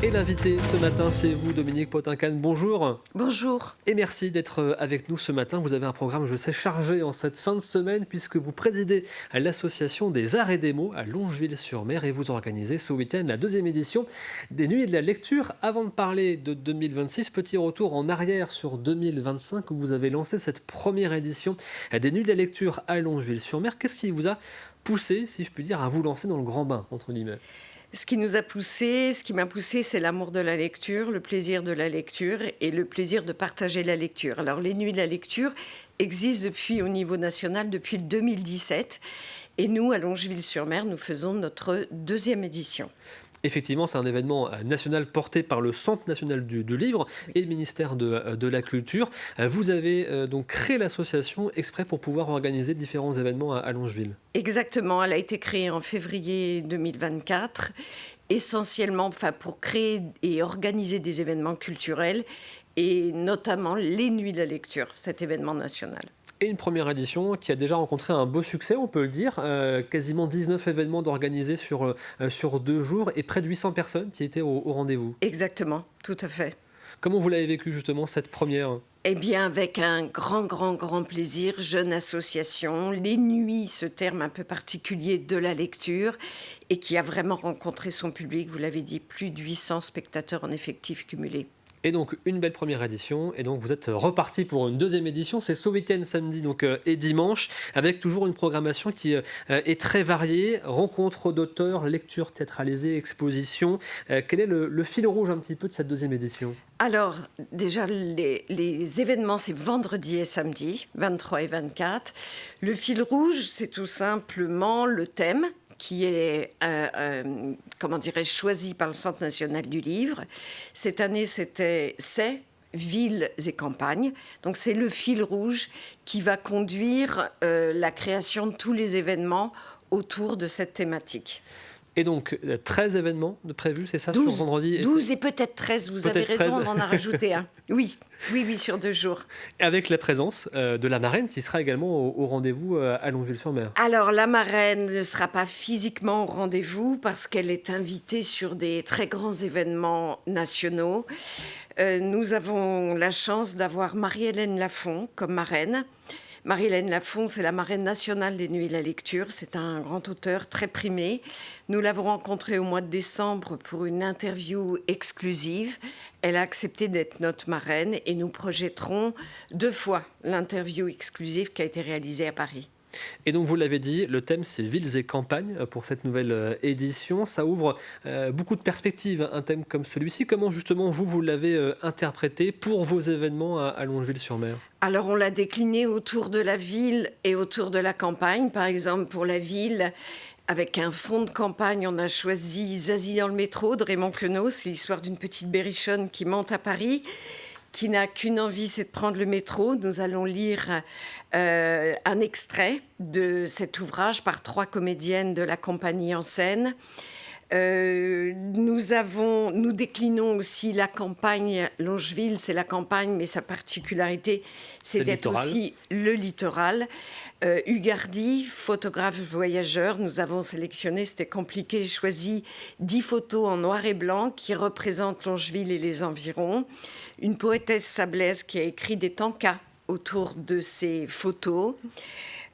Et l'invité ce matin, c'est vous, Dominique Potincan. Bonjour. Bonjour. Et merci d'être avec nous ce matin. Vous avez un programme, je sais, chargé en cette fin de semaine puisque vous présidez à l'association des Arts et des Mots à Longeville-sur-Mer et vous organisez ce week-end la deuxième édition des Nuits de la Lecture. Avant de parler de 2026, petit retour en arrière sur 2025 où vous avez lancé cette première édition des Nuits de la Lecture à Longeville-sur-Mer. Qu'est-ce qui vous a poussé, si je puis dire, à vous lancer dans le grand bain, entre guillemets ? Ce qui m'a poussé, c'est l'amour de la lecture, le plaisir de la lecture et le plaisir de partager la lecture. Alors, les Nuits de la Lecture existent au niveau national depuis 2017. Et nous, à Longeville-sur-Mer, nous faisons notre deuxième édition. Effectivement, c'est un événement national porté par le Centre national du livre et le ministère de la Culture. Vous avez donc créé l'association exprès pour pouvoir organiser différents événements à Longeville. Exactement, elle a été créée en février 2024, essentiellement pour créer et organiser des événements culturels et notamment les Nuits de la Lecture, cet événement national. Et une première édition qui a déjà rencontré un beau succès, on peut le dire. Quasiment 19 événements d'organisés sur 2 jours et près de 800 personnes qui étaient au rendez-vous. Exactement, tout à fait. Comment vous l'avez vécu justement cette première ? Eh bien, avec un grand plaisir, jeune association, les nuits, ce terme un peu particulier de la lecture, et qui a vraiment rencontré son public, vous l'avez dit, plus de 800 spectateurs en effectif cumulé. Et donc, une belle première édition. Et donc, vous êtes reparti pour une deuxième édition. C'est ce week-end, samedi et dimanche, avec toujours une programmation qui est très variée. Rencontres d'auteurs, lectures théâtralisées, expositions. Quel est le fil rouge un petit peu de cette deuxième édition ? Alors, déjà, les événements, c'est vendredi et samedi, 23 et 24. Le fil rouge, c'est tout simplement le thème qui est, choisi par le Centre national du livre. Cette année, c'est villes et campagnes. Donc, c'est le fil rouge qui va conduire la création de tous les événements autour de cette thématique. Et donc, 13 événements de prévus, c'est ça, 12, sur vendredi 12 et peut-être 13, vous avez raison, 13. On en a rajouté un. Oui, sur 2 jours. Avec la présence de la marraine qui sera également au rendez-vous à Longeville-sur-Mer. Alors, la marraine ne sera pas physiquement au rendez-vous parce qu'elle est invitée sur des très grands événements nationaux. Nous avons la chance d'avoir Marie-Hélène Lafont comme marraine. Marie-Hélène Lafont, c'est la marraine nationale des Nuits de la Lecture. C'est un grand auteur très primé. Nous l'avons rencontrée au mois de décembre pour une interview exclusive. Elle a accepté d'être notre marraine et nous projetterons 2 fois l'interview exclusive qui a été réalisée à Paris. Et donc, vous l'avez dit, le thème, c'est villes et campagnes pour cette nouvelle édition. Ça ouvre beaucoup de perspectives, un thème comme celui-ci. Comment, justement, vous l'avez interprété pour vos événements à Longeville-sur-Mer ? Alors, on l'a décliné autour de la ville et autour de la campagne. Par exemple, pour la ville, avec un fond de campagne, on a choisi Zazie dans le métro de Raymond Queneau. C'est l'histoire d'une petite berrichonne qui monte à Paris, qui n'a qu'une envie, c'est de prendre le métro. Nous allons lire un extrait de cet ouvrage par 3 comédiennes de la compagnie en scène. Nous déclinons aussi la campagne. Longeville, c'est la campagne, mais sa particularité, c'est d'être aussi le littoral. Hugardy, photographe voyageur, nous avons sélectionné, c'était compliqué, choisi 10 photos en noir et blanc qui représentent Longeville et les environs. Une poétesse sablaise qui a écrit des tankas autour de ces photos.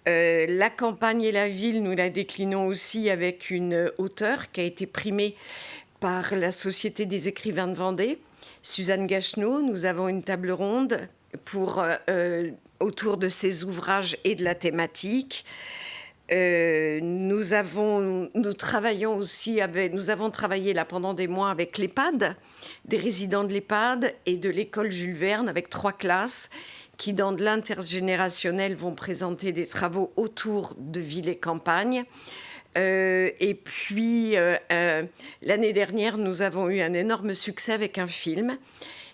La campagne et la ville, nous la déclinons aussi avec une auteure qui a été primée par la Société des écrivains de Vendée, Suzanne Gacheneau. Nous avons une table ronde autour de ses ouvrages et de la thématique. Nous avons travaillé là pendant des mois avec l'EHPAD, des résidents de l'EHPAD et de l'école Jules Verne avec 3 classes qui, dans de l'intergénérationnel, vont présenter des travaux autour de villes et campagnes. Et puis, l'année dernière, nous avons eu un énorme succès avec un film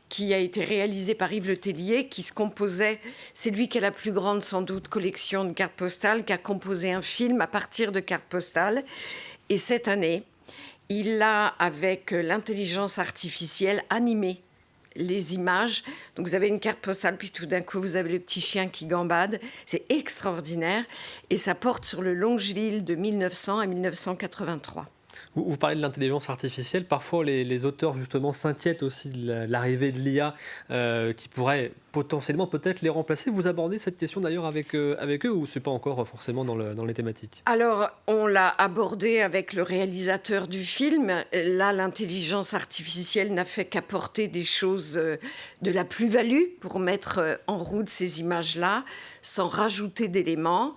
qui a été réalisé par Yves Le Tellier, qui se composait, c'est lui qui a la plus grande, sans doute, collection de cartes postales, qui a composé un film à partir de cartes postales. Et cette année, il a, avec l'intelligence artificielle, animé les images. Donc vous avez une carte postale, puis tout d'un coup vous avez le petit chien qui gambade. C'est extraordinaire et ça porte sur le Longeville de 1900 à 1983. Vous parlez de l'intelligence artificielle. Parfois, les auteurs, justement, s'inquiètent aussi de l'arrivée de l'IA qui pourrait potentiellement peut-être les remplacer. Vous abordez cette question d'ailleurs avec eux ou ce n'est pas encore forcément dans les thématiques? Alors, on l'a abordé avec le réalisateur du film. Là, l'intelligence artificielle n'a fait qu'apporter des choses de la plus-value pour mettre en route ces images-là, sans rajouter d'éléments.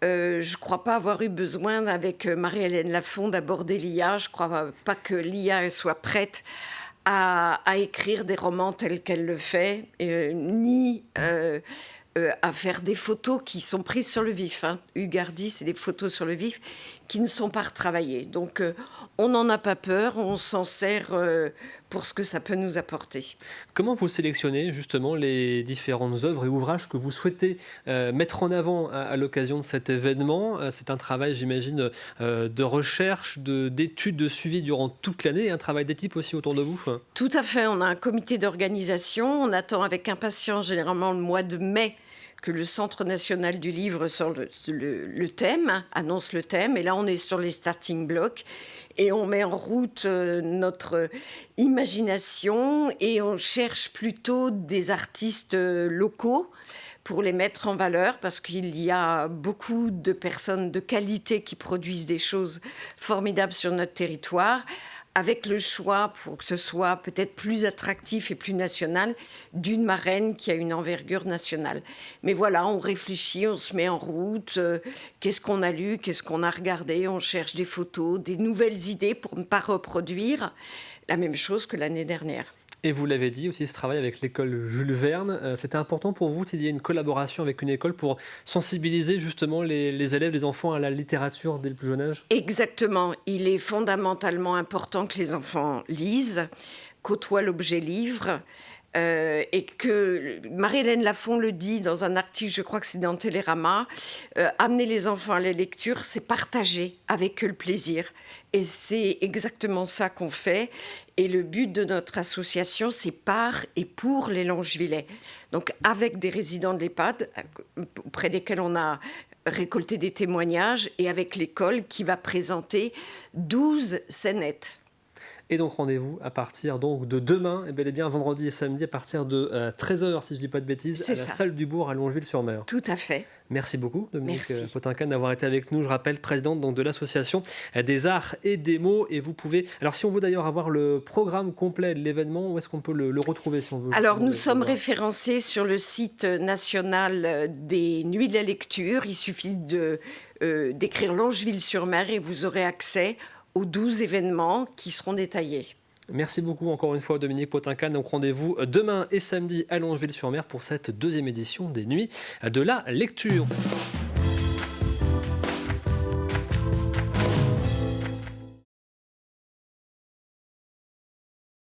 Je ne crois pas avoir eu besoin, avec Marie-Hélène Lafond, d'aborder l'IA. Je ne crois pas que l'IA soit prête à écrire des romans tels qu'elle le fait, ni à faire des photos qui sont prises sur le vif. Hugues Hardy, c'est des photos sur le vif qui ne sont pas retravaillées. Donc, on n'en a pas peur, on s'en sert pour ce que ça peut nous apporter. Comment vous sélectionnez justement les différentes œuvres et ouvrages que vous souhaitez mettre en avant à l'occasion de cet événement? C'est un travail, j'imagine, de recherche, d'études, de suivi durant toute l'année, un travail d'équipe aussi autour de vous? Tout à fait, on a un comité d'organisation, on attend avec impatience généralement le mois de mai que le Centre national du livre sort le thème, annonce le thème, et là on est sur les starting blocks et on met en route notre imagination et on cherche plutôt des artistes locaux pour les mettre en valeur, parce qu'il y a beaucoup de personnes de qualité qui produisent des choses formidables sur notre territoire, avec le choix, pour que ce soit peut-être plus attractif et plus national, d'une marraine qui a une envergure nationale. Mais voilà, on réfléchit, on se met en route, qu'est-ce qu'on a lu, qu'est-ce qu'on a regardé, on cherche des photos, des nouvelles idées pour ne pas reproduire la même chose que l'année dernière. Et vous l'avez dit aussi, ce travail avec l'école Jules Verne, c'était important pour vous qu'il y ait une collaboration avec une école pour sensibiliser justement les élèves, les enfants à la littérature dès le plus jeune âge? Exactement. Il est fondamentalement important que les enfants lisent, côtoient l'objet livre, et que Marie-Hélène Lafond le dit dans un article, je crois que c'est dans Télérama, amener les enfants à la lecture, c'est partager avec eux le plaisir. Et c'est exactement ça qu'on fait. Et le but de notre association, c'est par et pour les Longevillais. Donc avec des résidents de l'EHPAD, auprès desquels on a récolté des témoignages, et avec l'école qui va présenter 12 scénettes. Et donc rendez-vous à partir donc de demain, et bel et bien vendredi et samedi à partir de 13h, si je ne dis pas de bêtises, C'est à la ça. salle du Bourg à Longeville-sur-Mer. Tout à fait. Merci beaucoup, Dominique Merci. Potincan, d'avoir été avec nous. Je rappelle, présidente donc, de l'association des arts et des mots. Et vous pouvez. Alors, si on veut d'ailleurs avoir le programme complet de l'événement, où est-ce qu'on peut le retrouver si on veut? Alors, nous sommes référencés sur le site national des Nuits de la Lecture. Il suffit d'écrire Longeville-sur-Mer et vous aurez accès aux 12 événements qui seront détaillés. Merci beaucoup encore une fois, Dominique Potincan. Donc rendez-vous demain et samedi à Longeville-sur-Mer pour cette deuxième édition des Nuits de la Lecture.